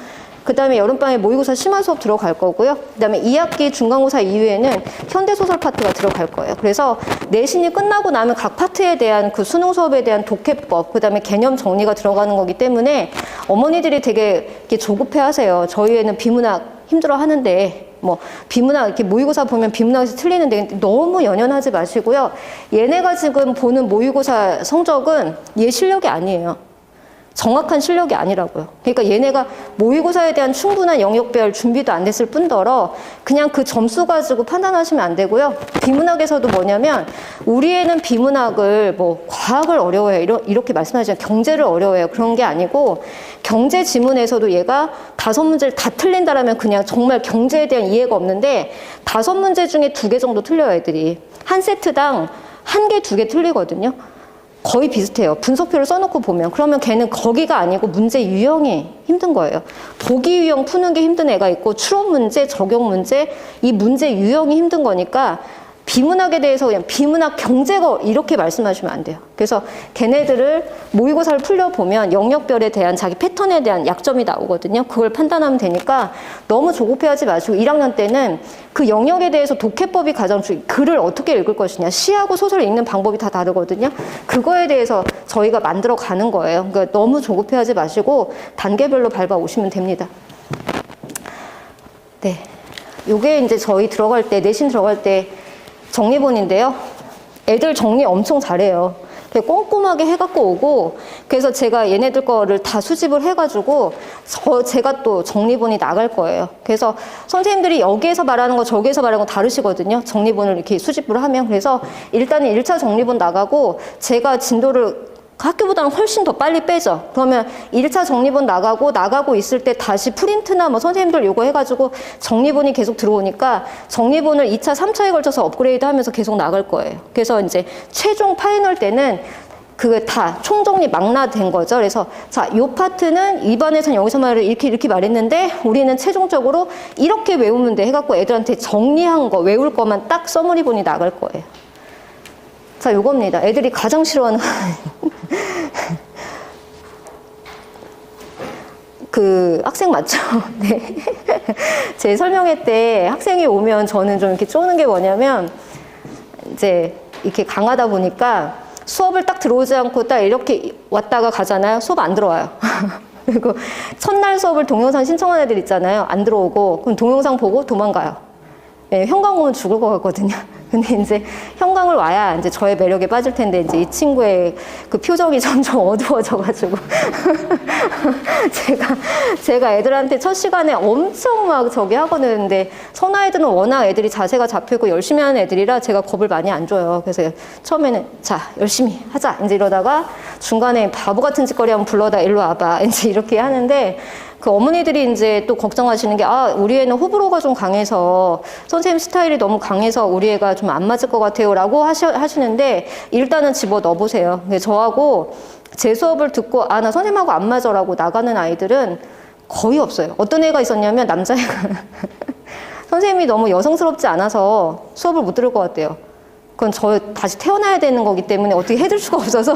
그 다음에 여름방에 모의고사 심화 수업 들어갈 거고요. 그 다음에 2학기 중간고사 이후에는 현대소설 파트가 들어갈 거예요. 그래서 내신이 끝나고 나면 각 파트에 대한 그 수능 수업에 대한 독해법, 그 다음에 개념 정리가 들어가는 거기 때문에 어머니들이 되게 이렇게 조급해 하세요. 저희 애는 비문학 힘들어 하는데 뭐 비문학 이렇게 모의고사 보면 비문학에서 틀리는데 너무 연연하지 마시고요. 얘네가 지금 보는 모의고사 성적은 얘 실력이 아니에요. 정확한 실력이 아니라고요. 그러니까 얘네가 모의고사에 대한 충분한 영역별 준비도 안 됐을 뿐더러 그냥 그 점수 가지고 판단하시면 안 되고요. 비문학에서도 뭐냐면 우리 애는 비문학을 뭐 과학을 어려워해요. 이렇게 말씀하시잖아요. 경제를 어려워해요. 그런 게 아니고 경제 지문에서도 얘가 5문제를 다 틀린다라면 그냥 정말 경제에 대한 이해가 없는데 5문제 중에 2개 정도 틀려요, 애들이. 한 세트당 1개, 2개 틀리거든요. 거의 비슷해요. 분석표를 써놓고 보면. 그러면 걔는 거기가 아니고 문제 유형이 힘든 거예요. 보기 유형 푸는 게 힘든 애가 있고 추론 문제, 적용 문제, 이 문제 유형이 힘든 거니까 비문학에 대해서 그냥 비문학 경제가 이렇게 말씀하시면 안 돼요. 그래서 걔네들을 모의고사를 풀려보면 영역별에 대한 자기 패턴에 대한 약점이 나오거든요. 그걸 판단하면 되니까 너무 조급해하지 마시고 1학년 때는 그 영역에 대해서 독해법이 가장 글을 어떻게 읽을 것이냐. 시하고 소설을 읽는 방법이 다 다르거든요. 그거에 대해서 저희가 만들어 가는 거예요. 그러니까 너무 조급해하지 마시고 단계별로 밟아오시면 됩니다. 네, 요게 이제 저희 들어갈 때, 내신 들어갈 때 정리본인데요. 애들 정리 엄청 잘해요. 꼼꼼하게 해갖고 오고, 그래서 제가 얘네들 거를 다 수집을 해가지고 제가 또 정리본이 나갈 거예요. 그래서 선생님들이 여기에서 말하는 거 저기에서 말하는 거 다르시거든요. 정리본을 이렇게 수집을 하면. 그래서 일단은 1차 정리본 나가고 제가 진도를 학교보다는 훨씬 더 빨리 빼죠. 그러면 1차 정리본 나가고 있을 때 다시 프린트나 뭐 선생님들 요거 해가지고 정리본이 계속 들어오니까 정리본을 2차, 3차에 걸쳐서 업그레이드 하면서 계속 나갈 거예요. 그래서 이제 최종 파이널 때는 그게 다 총정리 망라된 거죠. 그래서 자, 요 파트는 2반에서는 여기서 말을 이렇게 말했는데 우리는 최종적으로 이렇게 외우면 돼 해갖고 애들한테 정리한 거, 외울 거만 딱 서머리본이 나갈 거예요. 자, 요겁니다. 애들이 가장 싫어하는 그 학생 맞죠? 네. 제 설명회 때 학생이 오면 저는 좀 이렇게 쪼는 게 뭐냐면 이제 이렇게 강하다 보니까 수업을 딱 들어오지 않고 딱 이렇게 왔다가 가잖아요. 수업 안 들어와요. 그리고 첫날 수업을 동영상 신청한 애들 있잖아요. 안 들어오고 그럼 동영상 보고 도망가요. 네, 현강 오면 죽을 것 같거든요. 근데 이제 현강을 와야 이제 저의 매력에 빠질 텐데 이제 이 친구의 그 표정이 점점 어두워져가지고 제가 애들한테 첫 시간에 엄청 막 저기 하거든요. 근데 선아애들은 워낙 애들이 자세가 잡히고 열심히 하는 애들이라 제가 겁을 많이 안 줘요. 그래서 처음에는 자 열심히 하자 이제 이러다가 중간에 바보 같은 짓거리 하면 불러다 일로 와봐 이제 이렇게 하는데. 그 어머니들이 이제 또 걱정하시는 게, 아, 우리 애는 호불호가 좀 강해서, 선생님 스타일이 너무 강해서 우리 애가 좀 안 맞을 것 같아요. 라고 하시는데, 일단은 집어 넣어보세요. 근데 저하고 제 수업을 듣고, 아, 나 선생님하고 안 맞아. 라고 나가는 아이들은 거의 없어요. 어떤 애가 있었냐면, 남자애가. 선생님이 너무 여성스럽지 않아서 수업을 못 들을 것 같대요. 그건 저 다시 태어나야 되는 거기 때문에 어떻게 해줄 수가 없어서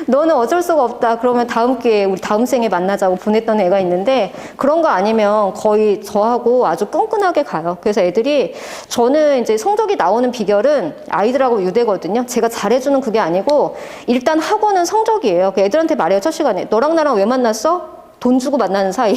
너는 어쩔 수가 없다. 그러면 다음 기회에 우리 다음 생에 만나자고 보냈던 애가 있는데 그런 거 아니면 거의 저하고 아주 끈끈하게 가요. 그래서 애들이 저는 이제 성적이 나오는 비결은 아이들하고 유대거든요. 제가 잘해주는 그게 아니고 일단 학원은 성적이에요. 애들한테 말해요. 첫 시간에 너랑 나랑 왜 만났어? 돈 주고 만나는 사이.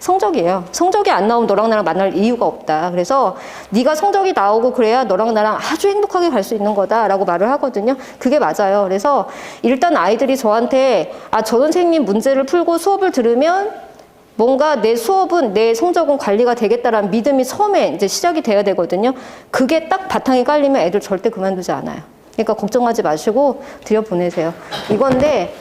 성적이에요. 성적이 안 나오면 너랑 나랑 만날 이유가 없다. 그래서 네가 성적이 나오고 그래야 너랑 나랑 아주 행복하게 갈 수 있는 거다라고 말을 하거든요. 그게 맞아요. 그래서 일단 아이들이 저한테 저 선생님 문제를 풀고 수업을 들으면 뭔가 내 수업은 내 성적은 관리가 되겠다라는 믿음이 처음에 이제 시작이 돼야 되거든요. 그게 딱 바탕이 깔리면 애들 절대 그만두지 않아요. 그러니까 걱정하지 마시고 들여보내세요. 이건데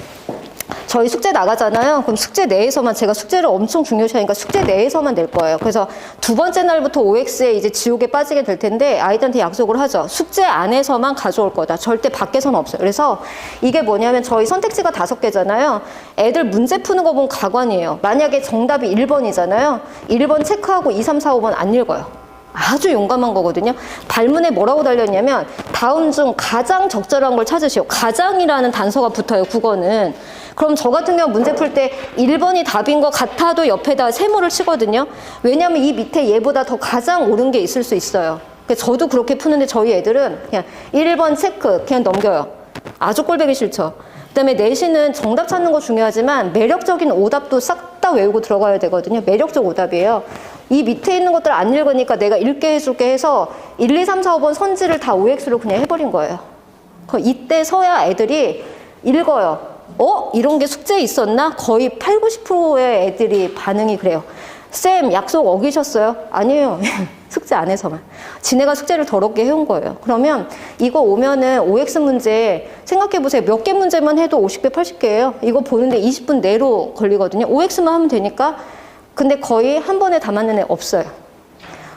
저희 숙제 나가잖아요. 그럼 숙제 내에서만 제가 숙제를 엄청 중요시하니까 숙제 내에서만 낼 거예요. 그래서 두 번째 날부터 OX에 이제 지옥에 빠지게 될 텐데 아이들한테 약속을 하죠. 숙제 안에서만 가져올 거다. 절대 밖에서는 없어요. 그래서 이게 뭐냐면 저희 선택지가 5개잖아요. 애들 문제 푸는 거 보면 가관이에요. 만약에 정답이 1번이잖아요. 1번 체크하고 2, 3, 4, 5번 안 읽어요. 아주 용감한 거거든요. 발문에 뭐라고 달렸냐면 다음 중 가장 적절한 걸 찾으시오. 가장이라는 단서가 붙어요. 국어는. 그럼 저 같은 경우 문제 풀 때 1번이 답인 것 같아도 옆에다 세모를 치거든요. 왜냐하면 이 밑에 얘보다 더 가장 옳은 게 있을 수 있어요. 저도 그렇게 푸는데 저희 애들은 그냥 1번 체크 그냥 넘겨요. 아주 꼴보기 싫죠. 그다음에 내신은 정답 찾는 거 중요하지만 매력적인 오답도 싹 다 외우고 들어가야 되거든요. 매력적 오답이에요. 이 밑에 있는 것들 안 읽으니까 내가 읽게 해줄게 해서 1, 2, 3, 4, 5번 선지를 다 OX로 그냥 해버린 거예요. 이때서야 애들이 읽어요. 이런 게 숙제에 있었나? 거의 8, 90%의 애들이 반응이 그래요. 쌤, 약속 어기셨어요? 아니에요. 숙제 안에서만. 지네가 숙제를 더럽게 해온 거예요. 그러면 이거 오면은 OX 문제 생각해보세요. 몇 개 문제만 해도 50개, 80개예요. 이거 보는데 20분 내로 걸리거든요. OX만 하면 되니까. 근데 거의 한 번에 다 맞는 애 없어요.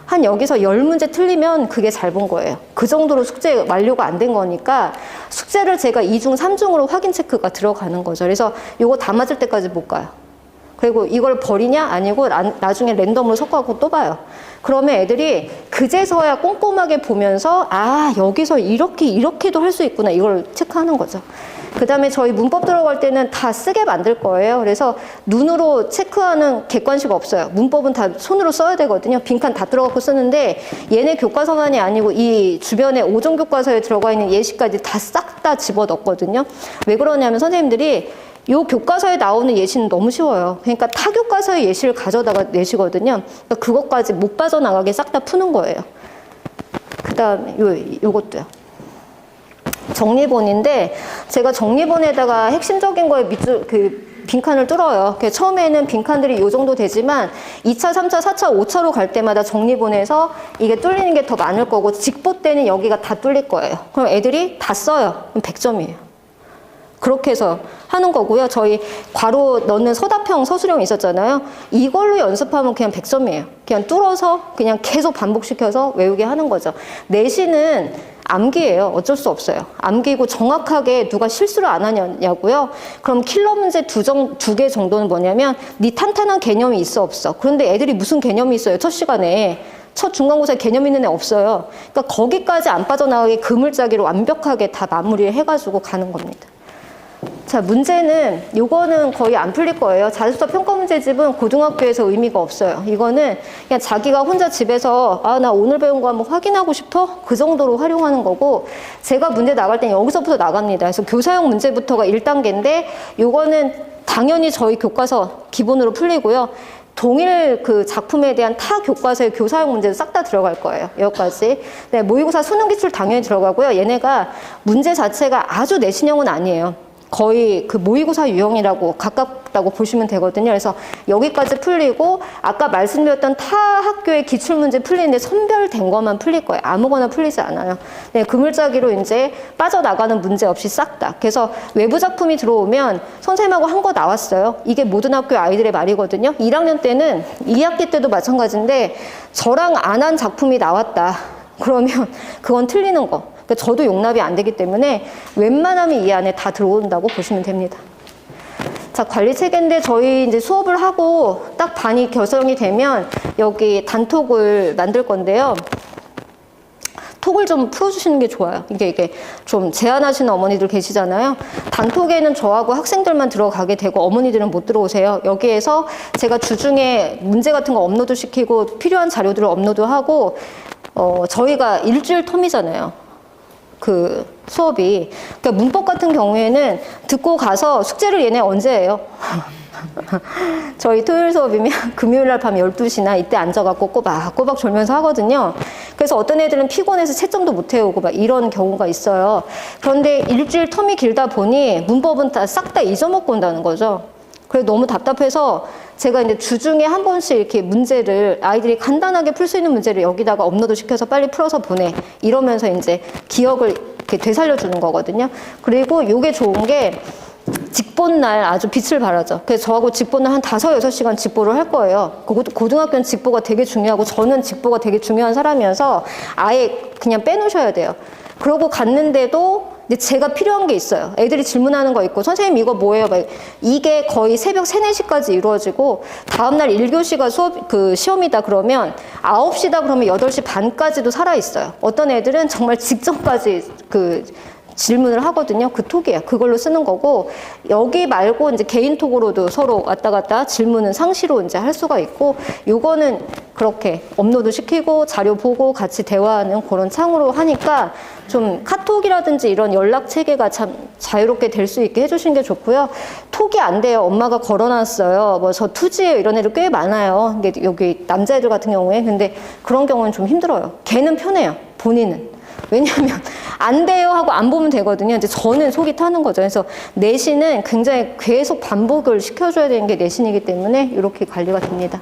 한 여기서 10문제 틀리면 그게 잘 본 거예요. 그 정도로 숙제 완료가 안 된 거니까 숙제를 제가 2중, 3중으로 확인 체크가 들어가는 거죠. 그래서 이거 다 맞을 때까지 못 가요. 그리고 이걸 버리냐? 아니고 나중에 랜덤으로 섞어갖고 또 봐요. 그러면 애들이 그제서야 꼼꼼하게 보면서 여기서 이렇게도 할 수 있구나. 이걸 체크하는 거죠. 그 다음에 저희 문법 들어갈 때는 다 쓰게 만들 거예요. 그래서 눈으로 체크하는 객관식 없어요. 문법은 다 손으로 써야 되거든요. 빈칸 다 들어가고 쓰는데 얘네 교과서만이 아니고 이 주변에 5종 교과서에 들어가 있는 예시까지 다 싹 다 집어넣거든요. 왜 그러냐면 선생님들이 요 교과서에 나오는 예시는 너무 쉬워요. 그러니까 타 교과서의 예시를 가져다가 내시거든요. 그러니까 그것까지 못 빠져나가게 싹 다 푸는 거예요. 그 다음에 요것도요. 정리본인데 제가 정리본에다가 핵심적인 거에 빈칸을 뚫어요. 처음에는 빈칸들이 요 정도 되지만 2차, 3차, 4차, 5차로 갈 때마다 정리본에서 이게 뚫리는 게 더 많을 거고 직보 때는 여기가 다 뚫릴 거예요. 그럼 애들이 다 써요. 그럼 100점이에요. 그렇게 해서 하는 거고요. 저희 괄호 넣는 서답형, 서술형 있었잖아요. 이걸로 연습하면 그냥 100점이에요. 그냥 뚫어서 그냥 계속 반복시켜서 외우게 하는 거죠. 내신은 암기예요. 어쩔 수 없어요. 암기고 정확하게 누가 실수를 안 하냐고요. 그럼 킬러 문제 두 개 정도는 뭐냐면 네 탄탄한 개념이 있어 없어. 그런데 애들이 무슨 개념이 있어요. 첫 시간에. 첫 중간고사에 개념 있는 애 없어요. 그러니까 거기까지 안 빠져나가게 그물짜기로 완벽하게 다 마무리를 해가지고 가는 겁니다. 자, 문제는 요거는 거의 안 풀릴 거예요. 자습서 평가 문제집은 고등학교에서 의미가 없어요. 이거는 그냥 자기가 혼자 집에서 나 오늘 배운 거 한번 확인하고 싶어? 그 정도로 활용하는 거고 제가 문제 나갈 땐 여기서부터 나갑니다. 그래서 교사형 문제부터가 1단계인데 요거는 당연히 저희 교과서 기본으로 풀리고요. 동일 그 작품에 대한 타 교과서의 교사형 문제도 싹 다 들어갈 거예요. 여기까지. 네, 모의고사 수능 기출 당연히 들어가고요. 얘네가 문제 자체가 아주 내신형은 아니에요. 거의 그 모의고사 유형이라고 가깝다고 보시면 되거든요. 그래서 여기까지 풀리고 아까 말씀드렸던 타 학교의 기출문제 풀리는데 선별된 것만 풀릴 거예요. 아무거나 풀리지 않아요. 네, 그물짜기로 이제 빠져나가는 문제 없이 싹 다. 그래서 외부 작품이 들어오면 선생님하고 한 거 나왔어요. 이게 모든 학교 아이들의 말이거든요. 1학년 때는 2학기 때도 마찬가지인데 저랑 안 한 작품이 나왔다. 그러면 그건 틀리는 거. 저도 용납이 안 되기 때문에 웬만하면 이 안에 다 들어온다고 보시면 됩니다. 자, 관리 체계인데 저희 이제 수업을 하고 딱 반이 결성이 되면 여기 단톡을 만들 건데요. 속을 좀 풀어주시는 게 좋아요. 이게 좀 제한하시는 어머니들 계시잖아요. 단톡에는 저하고 학생들만 들어가게 되고 어머니들은 못 들어오세요. 여기에서 제가 주중에 문제 같은 거 업로드 시키고 필요한 자료들을 업로드하고 저희가 일주일 텀이잖아요. 그 수업이. 그러니까 문법 같은 경우에는 듣고 가서 숙제를 얘네 언제 해요? 저희 토요일 수업이면 금요일 날 밤 12시나 이때 앉아갖고 꼬박 졸면서 하거든요. 그래서 어떤 애들은 피곤해서 채점도 못 해오고 막 이런 경우가 있어요. 그런데 일주일 텀이 길다 보니 문법은 싹 다 잊어먹고 온다는 거죠. 그래서 너무 답답해서 제가 이제 주중에 한 번씩 이렇게 문제를 아이들이 간단하게 풀 수 있는 문제를 여기다가 업로드 시켜서 빨리 풀어서 보내. 이러면서 이제 기억을 이렇게 되살려주는 거거든요. 그리고 요게 좋은 게 직보날 아주 빛을 발하죠. 그래서 저하고 직보날 한 5, 6시간 직보를 할 거예요. 고등학교는 직보가 되게 중요하고 저는 직보가 되게 중요한 사람이어서 아예 그냥 빼놓으셔야 돼요. 그러고 갔는데도 근데 제가 필요한 게 있어요. 애들이 질문하는 거 있고 선생님 이거 뭐예요? 막 이게 거의 새벽 3, 4시까지 이루어지고 다음날 1교시가 시험이다 그러면 9시다 그러면 8시 반까지도 살아있어요. 어떤 애들은 정말 직전까지 질문을 하거든요. 그 톡이에요. 그걸로 쓰는 거고, 여기 말고 이제 개인톡으로도 서로 왔다 갔다 질문은 상시로 이제 할 수가 있고, 요거는 그렇게 업로드 시키고 자료 보고 같이 대화하는 그런 창으로 하니까 좀 카톡이라든지 이런 연락 체계가 참 자유롭게 될 수 있게 해주신 게 좋고요. 톡이 안 돼요. 엄마가 걸어놨어요. 뭐 저 투지예요. 이런 애들 꽤 많아요. 이게 여기 남자애들 같은 경우에. 근데 그런 경우는 좀 힘들어요. 걔는 편해요. 본인은. 왜냐하면 안 돼요 하고 안 보면 되거든요. 이제 저는 속이 타는 거죠. 그래서 내신은 굉장히 계속 반복을 시켜줘야 되는 게 내신이기 때문에 이렇게 관리가 됩니다.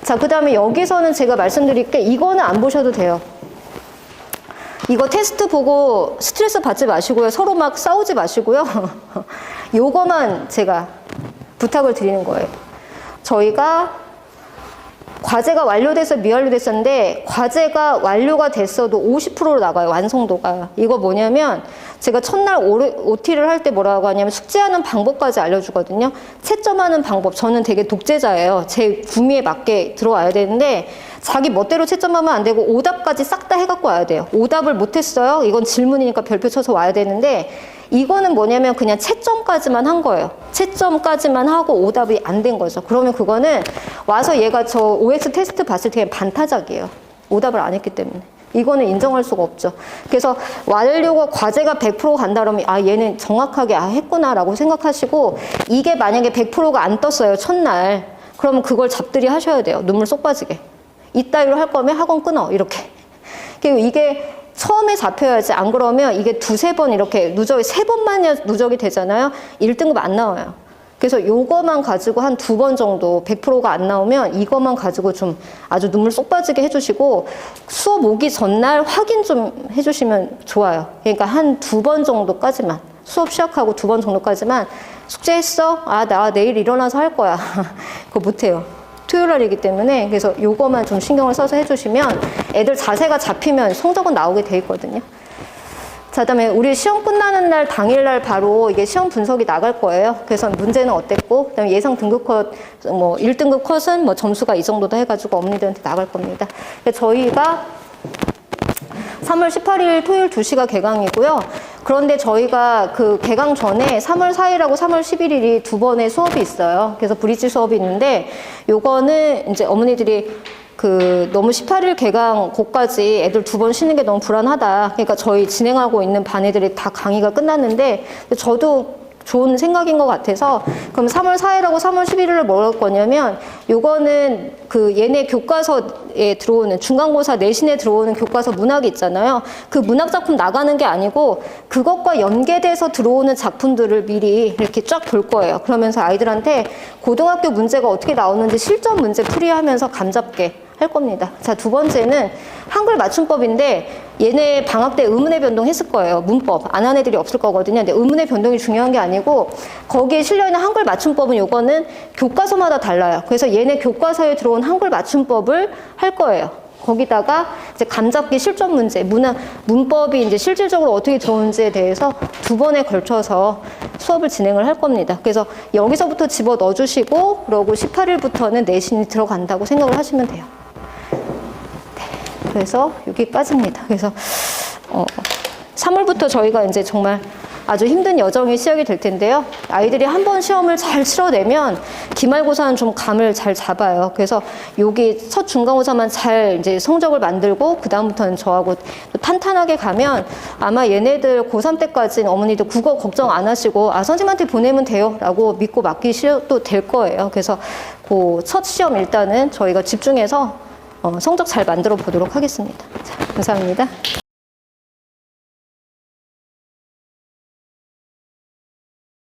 자, 그 다음에 여기서는 제가 말씀드릴 게 이거는 안 보셔도 돼요. 이거 테스트 보고 스트레스 받지 마시고요. 서로 막 싸우지 마시고요. 요거만 제가 부탁을 드리는 거예요. 저희가 과제가 완료돼서 미완료됐었는데 과제가 완료가 됐어도 50%로 나가요. 완성도가. 이거 뭐냐면 제가 첫날 OT를 할 때 뭐라고 하냐면 숙제하는 방법까지 알려주거든요. 채점하는 방법. 저는 되게 독재자예요. 제 구미에 맞게 들어와야 되는데 자기 멋대로 채점하면 안 되고 오답까지 싹 다 해갖고 와야 돼요. 오답을 못했어요. 이건 질문이니까 별표 쳐서 와야 되는데 이거는 뭐냐면 그냥 채점까지만 한 거예요. 채점까지만 하고 오답이 안 된 거죠. 그러면 그거는 와서 얘가 저 OX 테스트 봤을 때 반타작이에요. 오답을 안 했기 때문에. 이거는 인정할 수가 없죠. 그래서 완료가 과제가 100% 간다 그러면 아 얘는 정확하게 했구나라고 생각하시고 이게 만약에 100%가 안 떴어요. 첫날. 그러면 그걸 잡들이 하셔야 돼요. 눈물 쏙 빠지게. 이따위로 할 거면 학원 끊어. 이렇게. 그리고 이게 처음에 잡혀야지. 안 그러면 이게 2, 3번 이렇게 누적이 3번만 누적이 되잖아요. 1등급 안 나와요. 그래서 요거만 가지고 한 2번 정도 100%가 안 나오면 이거만 가지고 좀 아주 눈물 쏙 빠지게 해주시고 수업 오기 전날 확인 좀 해주시면 좋아요. 그러니까 한 2번 정도까지만 수업 시작하고 2번 정도까지만 숙제했어? 아, 나 내일 일어나서 할 거야. 그거 못해요. 토요일 날이기 때문에 그래서 요거만 좀 신경을 써서 해주시면 애들 자세가 잡히면 성적은 나오게 돼 있거든요. 자, 그다음에 우리 시험 끝나는 날 당일날 바로 이게 시험 분석이 나갈 거예요. 그래서 문제는 어땠고, 그다음에 예상 등급 컷, 뭐 1등급 컷은 뭐 점수가 이 정도다 해가지고 어머니들한테 나갈 겁니다. 저희가 3월 18일 토요일 2시가 개강이고요. 그런데 저희가 그 개강 전에 3월 4일하고 3월 11일이 2번의 수업이 있어요. 그래서 브릿지 수업이 있는데 요거는 이제 어머니들이 너무 18일 개강 고까지 애들 2번 쉬는 게 너무 불안하다. 그러니까 저희 진행하고 있는 반 애들이 다 강의가 끝났는데 저도 좋은 생각인 것 같아서 그럼 3월 4일하고 3월 11일을 뭘 할 거냐면 요거는 얘네 교과서에 들어오는 중간고사 내신에 들어오는 교과서 문학이 있잖아요. 그 문학 작품 나가는 게 아니고 그것과 연계돼서 들어오는 작품들을 미리 이렇게 쫙 볼 거예요. 그러면서 아이들한테 고등학교 문제가 어떻게 나오는지 실전 문제 풀이하면서 감잡게 할 겁니다. 자, 2번째는 한글 맞춤법인데 얘네 방학 때 의문의 변동 했을 거예요. 문법. 안 한 애들이 없을 거거든요. 근데 의문의 변동이 중요한 게 아니고 거기에 실려있는 한글 맞춤법은 요거는 교과서마다 달라요. 그래서 얘네 교과서에 들어온 한글 맞춤법을 할 거예요. 거기다가 이제 감잡기 실전 문제, 문법이 이제 실질적으로 어떻게 들어오는지에 대해서 2번에 걸쳐서 수업을 진행을 할 겁니다. 그래서 여기서부터 집어 넣어주시고 그러고 18일부터는 내신이 들어간다고 생각을 하시면 돼요. 그래서 여기까지입니다. 그래서 3월부터 저희가 이제 정말 아주 힘든 여정이 시작이 될 텐데요. 아이들이 한 번 시험을 잘 치러내면 기말고사는 좀 감을 잘 잡아요. 그래서 여기 첫 중간고사만 잘 이제 성적을 만들고 그다음부터는 저하고 탄탄하게 가면 아마 얘네들 고3 때까지는 어머니들 국어 걱정 안 하시고 선생님한테 보내면 돼요 라고 믿고 맡기셔도 될 거예요. 그래서 그 첫 시험 일단은 저희가 집중해서 성적 잘 만들어 보도록 하겠습니다. 자, 감사합니다.